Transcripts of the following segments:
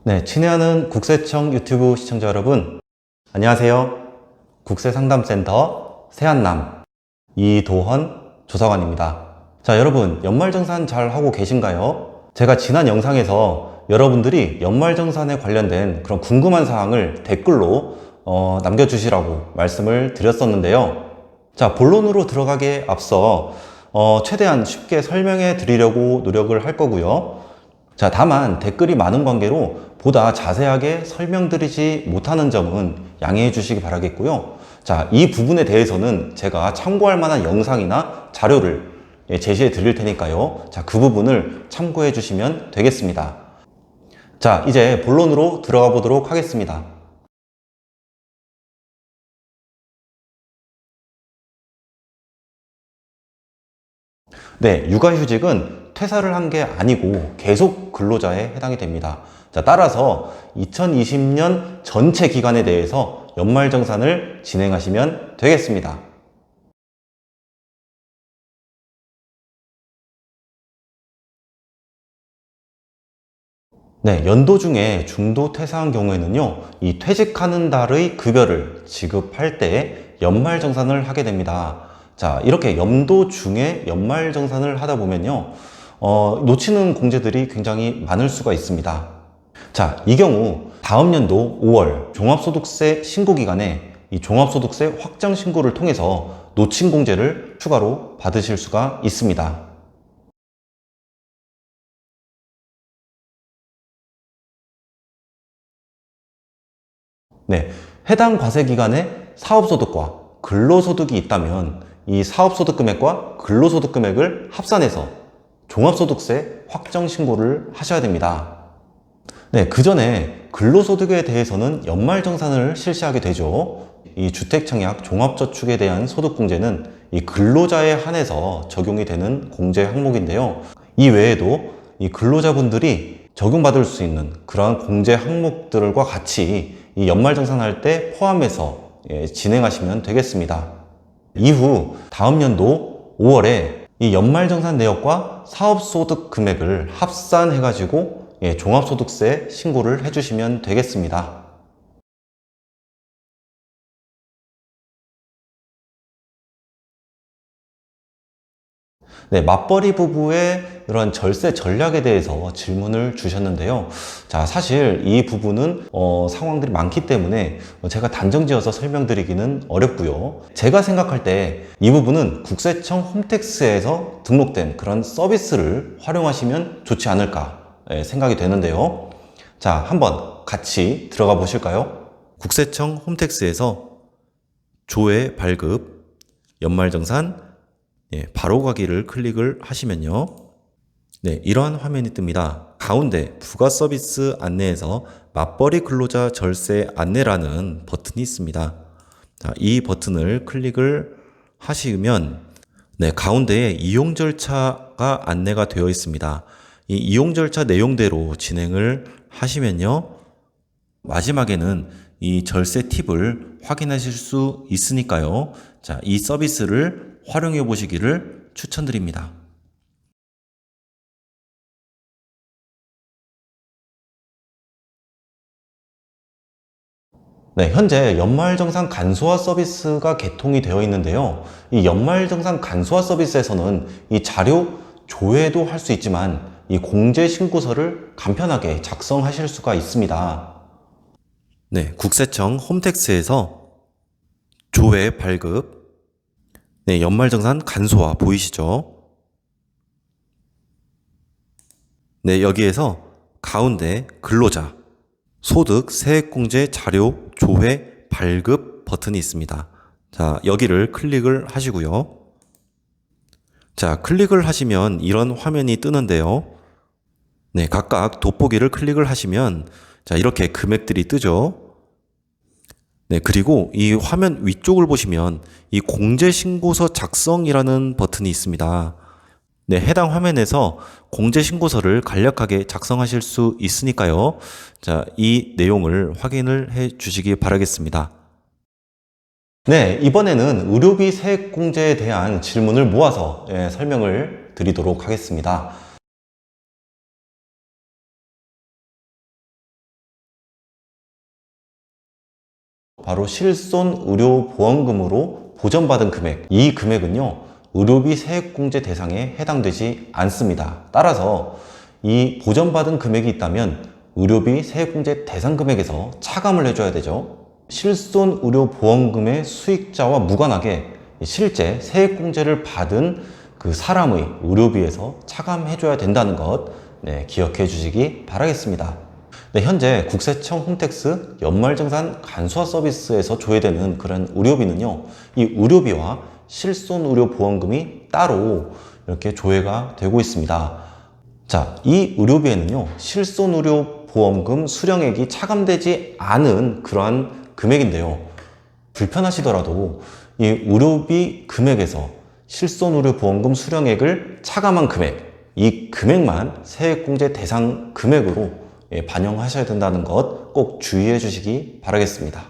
네, 친애하는 국세청 유튜브 시청자 여러분, 안녕하세요. 국세상담센터 세한남 이도헌 조사관입니다. 자, 여러분, 연말정산 잘 하고 계신가요? 제가 지난 영상에서 여러분들이 연말정산에 관련된 그런 궁금한 사항을 댓글로 남겨주시라고 말씀을 드렸었는데요. 자, 본론으로 들어가기에 앞서 최대한 쉽게 설명해 드리려고 노력을 할 거고요. 자, 다만 댓글이 많은 관계로 보다 자세하게 설명드리지 못하는 점은 양해해 주시기 바라겠고요. 자, 이 부분에 대해서는 제가 참고할 만한 영상이나 자료를 제시해 드릴 테니까요. 자, 그 부분을 참고해 주시면 되겠습니다. 자, 이제 본론으로 들어가 보도록 하겠습니다. 네, 육아휴직은 퇴사를 한 게 아니고 계속 근로자에 해당이 됩니다. 자, 따라서 2020년 전체 기간에 대해서 연말정산을 진행하시면 되겠습니다. 네, 연도 중에 중도 퇴사한 경우에는요, 이 퇴직하는 달의 급여를 지급할 때 연말정산을 하게 됩니다. 자, 이렇게 연도 중에 연말정산을 하다 보면요, 놓치는 공제들이 굉장히 많을 수가 있습니다. 자, 이 경우 다음 연도 5월 종합소득세 신고 기간에 이 종합소득세 확정 신고를 통해서 놓친 공제를 추가로 받으실 수가 있습니다. 네, 해당 과세 기간에 사업소득과 근로소득이 있다면 이 사업소득 금액과 근로소득 금액을 합산해서 종합소득세 확정 신고를 하셔야 됩니다. 네, 그 전에 근로소득에 대해서는 연말정산을 실시하게 되죠. 이 주택청약 종합저축에 대한 소득공제는 이 근로자에 한해서 적용이 되는 공제 항목인데요. 이 외에도 이 근로자분들이 적용받을 수 있는 그러한 공제 항목들과 같이 이 연말정산할 때 포함해서 진행하시면 되겠습니다. 이후 다음 연도 5월에 이 연말정산 내역과 사업소득 금액을 합산해가지고 종합소득세 신고를 해주시면 되겠습니다. 네, 맞벌이 부부의 그런 절세 전략에 대해서 질문을 주셨는데요. 자, 사실 이 부분은 상황들이 많기 때문에 제가 단정지어서 설명드리기는 어렵고요. 제가 생각할 때 이 부분은 국세청 홈택스에서 등록된 그런 서비스를 활용하시면 좋지 않을까 생각이 되는데요. 자, 한번 같이 들어가 보실까요? 국세청 홈택스에서 조회 발급, 연말정산, 바로 가기를 클릭을 하시면요. 네, 이러한 화면이 뜹니다. 가운데 부가 서비스 안내에서 맞벌이 근로자 절세 안내라는 버튼이 있습니다. 자, 이 버튼을 클릭을 하시면 네, 가운데에 이용 절차가 안내가 되어 있습니다. 이 이용 절차 내용대로 진행을 하시면요. 마지막에는 이 절세 팁을 확인하실 수 있으니까요. 자, 이 서비스를 활용해 보시기를 추천드립니다. 네, 현재 연말정산 간소화 서비스가 개통이 되어 있는데요. 이 연말정산 간소화 서비스에서는 이 자료 조회도 할 수 있지만 이 공제 신고서를 간편하게 작성하실 수가 있습니다. 네, 국세청 홈택스에서 조회 발급, 네, 연말정산 간소화 보이시죠? 네, 여기에서 가운데 근로자, 소득, 세액공제 자료, 조회, 발급 버튼이 있습니다. 자, 여기를 클릭을 하시고요. 자, 클릭을 하시면 이런 화면이 뜨는데요. 네, 각각 돋보기를 클릭을 하시면 자, 이렇게 금액들이 뜨죠. 네, 그리고 이 화면 위쪽을 보시면 이 공제신고서 작성이라는 버튼이 있습니다. 네, 해당 화면에서 공제신고서를 간략하게 작성하실 수 있으니까요. 자, 이 내용을 확인을 해 주시기 바라겠습니다. 네, 이번에는 의료비 세액공제에 대한 질문을 모아서 설명을 드리도록 하겠습니다. 바로 실손의료보험금으로 보전받은 금액, 이 금액은요 의료비 세액공제 대상에 해당되지 않습니다. 따라서 이 보전받은 금액이 있다면 의료비 세액공제 대상 금액에서 차감을 해줘야 되죠. 실손의료보험금의 수익자와 무관하게 실제 세액공제를 받은 그 사람의 의료비에서 차감해줘야 된다는 것, 기억해 주시기 바라겠습니다. 현재 국세청 홈택스 연말정산 간소화 서비스에서 조회되는 그런 의료비는요, 이 의료비와 실손의료보험금이 따로 이렇게 조회가 되고 있습니다. 자, 이 의료비에는요, 실손의료보험금 수령액이 차감되지 않은 그러한 금액인데요. 불편하시더라도 이 의료비 금액에서 실손의료보험금 수령액을 차감한 금액, 이 금액만 세액공제 대상 금액으로 반영하셔야 된다는 것 꼭 주의해 주시기 바라겠습니다.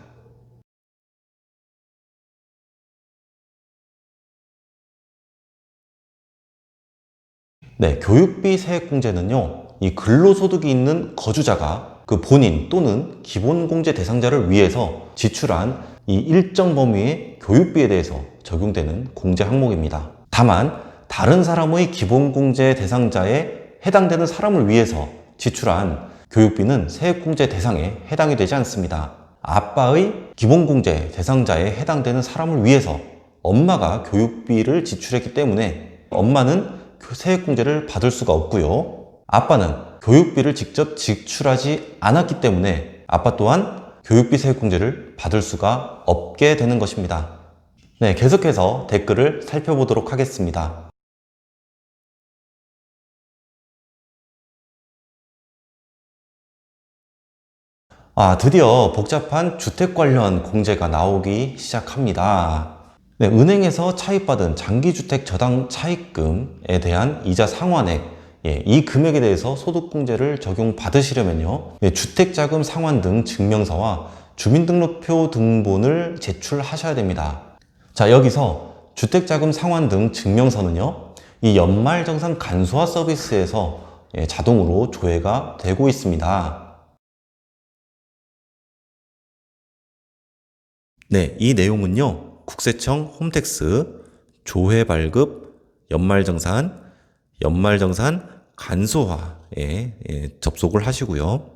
교육비 세액공제는요, 이 근로소득이 있는 거주자가 그 본인 또는 기본공제 대상자를 위해서 지출한 이 일정 범위의 교육비에 대해서 적용되는 공제 항목입니다. 다만 다른 사람의 기본공제 대상자에 해당되는 사람을 위해서 지출한 교육비는 세액공제 대상에 해당이 되지 않습니다. 아빠의 기본공제 대상자에 해당되는 사람을 위해서 엄마가 교육비를 지출했기 때문에 엄마는 세액공제를 받을 수가 없고요. 아빠는 교육비를 직접 지출하지 않았기 때문에 아빠 또한 교육비 세액공제를 받을 수가 없게 되는 것입니다. 계속해서 댓글을 살펴보도록 하겠습니다. 드디어 복잡한 주택 관련 공제가 나오기 시작합니다. 은행에서 차입받은 장기주택 저당 차입금에 대한 이자 상환액, 이 금액에 대해서 소득공제를 적용받으시려면요, 주택자금 상환 등 증명서와 주민등록표 등본을 제출하셔야 됩니다. 자, 여기서 주택자금 상환 등 증명서는요, 이 연말정산 간소화 서비스에서 자동으로 조회가 되고 있습니다. 이 내용은요, 국세청 홈택스 조회 발급 연말정산 간소화에 접속을 하시고요.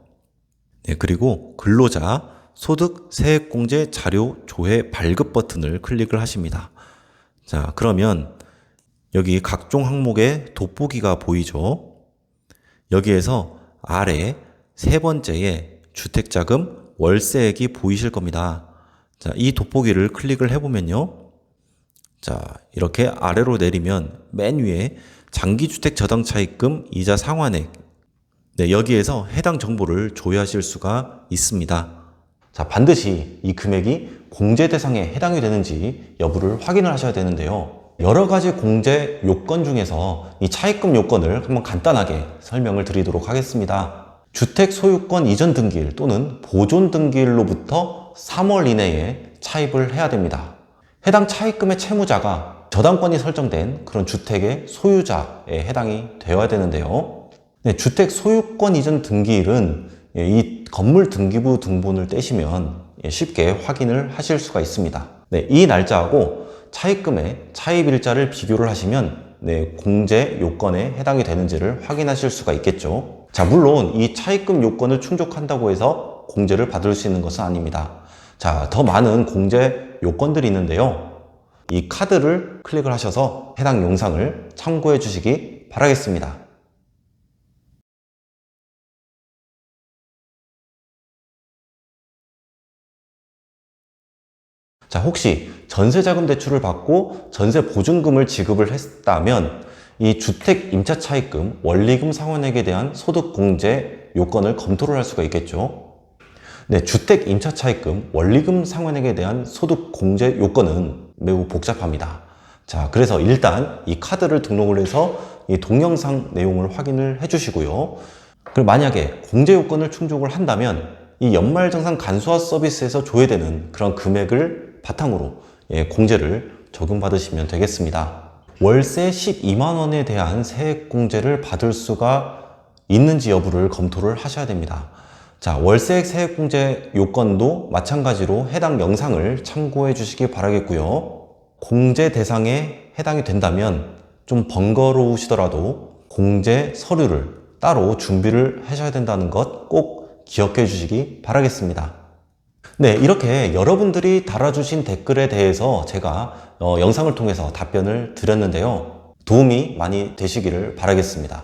그리고 근로자 소득 세액공제 자료 조회 발급 버튼을 클릭을 하십니다. 자, 그러면 여기 각종 항목의 돋보기가 보이죠? 여기에서 아래 세 번째에 주택자금 월세액이 보이실 겁니다. 자, 이 돋보기를 클릭을 해보면요. 자, 이렇게 아래로 내리면 맨 위에 장기주택 저당 차입금 이자 상환액, 여기에서 해당 정보를 조회하실 수가 있습니다. 자, 반드시 이 금액이 공제 대상에 해당이 되는지 여부를 확인을 하셔야 되는데요. 여러 가지 공제 요건 중에서 이 차입금 요건을 한번 간단하게 설명을 드리도록 하겠습니다. 주택 소유권 이전 등기일 또는 보존 등기일로부터 3월 이내에 차입을 해야 됩니다. 해당 차입금의 채무자가 저당권이 설정된 그런 주택의 소유자에 해당이 되어야 되는데요. 주택 소유권 이전 등기일은 이 건물 등기부 등본을 떼시면 쉽게 확인을 하실 수가 있습니다. 이 날짜하고 차입금의 차입일자를 비교를 하시면 공제 요건에 해당이 되는지를 확인하실 수가 있겠죠. 자, 물론 이 차입금 요건을 충족한다고 해서 공제를 받을 수 있는 것은 아닙니다. 자, 더 많은 공제 요건들이 있는데요. 이 카드를 클릭을 하셔서 해당 영상을 참고해 주시기 바라겠습니다. 자, 혹시 전세자금 대출을 받고 전세 보증금을 지급을 했다면 이 주택 임차 차입금 원리금 상환액에 대한 소득 공제 요건을 검토를 할 수가 있겠죠. 주택 임차 차입금 원리금 상환액에 대한 소득 공제 요건은 매우 복잡합니다. 자, 그래서 일단 이 카드를 등록을 해서 이 동영상 내용을 확인을 해 주시고요. 그리고 만약에 공제 요건을 충족을 한다면 이 연말정산 간소화 서비스에서 조회되는 그런 금액을 바탕으로 공제를 적용받으시면 되겠습니다. 월세 12만 원에 대한 세액 공제를 받을 수가 있는지 여부를 검토를 하셔야 됩니다. 자, 월세액 세액공제 요건도 마찬가지로 해당 영상을 참고해 주시기 바라겠고요. 공제 대상에 해당이 된다면 좀 번거로우시더라도 공제 서류를 따로 준비를 하셔야 된다는 것 꼭 기억해 주시기 바라겠습니다. 네, 이렇게 여러분들이 달아주신 댓글에 대해서 제가 영상을 통해서 답변을 드렸는데요. 도움이 많이 되시기를 바라겠습니다.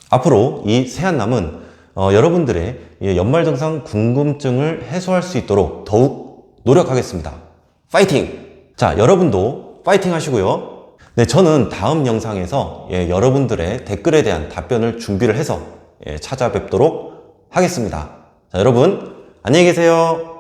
앞으로 이 세안남은 여러분들의 연말정산 궁금증을 해소할 수 있도록 더욱 노력하겠습니다. 파이팅! 자, 여러분도 파이팅 하시고요. 네, 저는 다음 영상에서 여러분들의 댓글에 대한 답변을 준비를 해서 찾아뵙도록 하겠습니다. 자, 여러분 안녕히 계세요.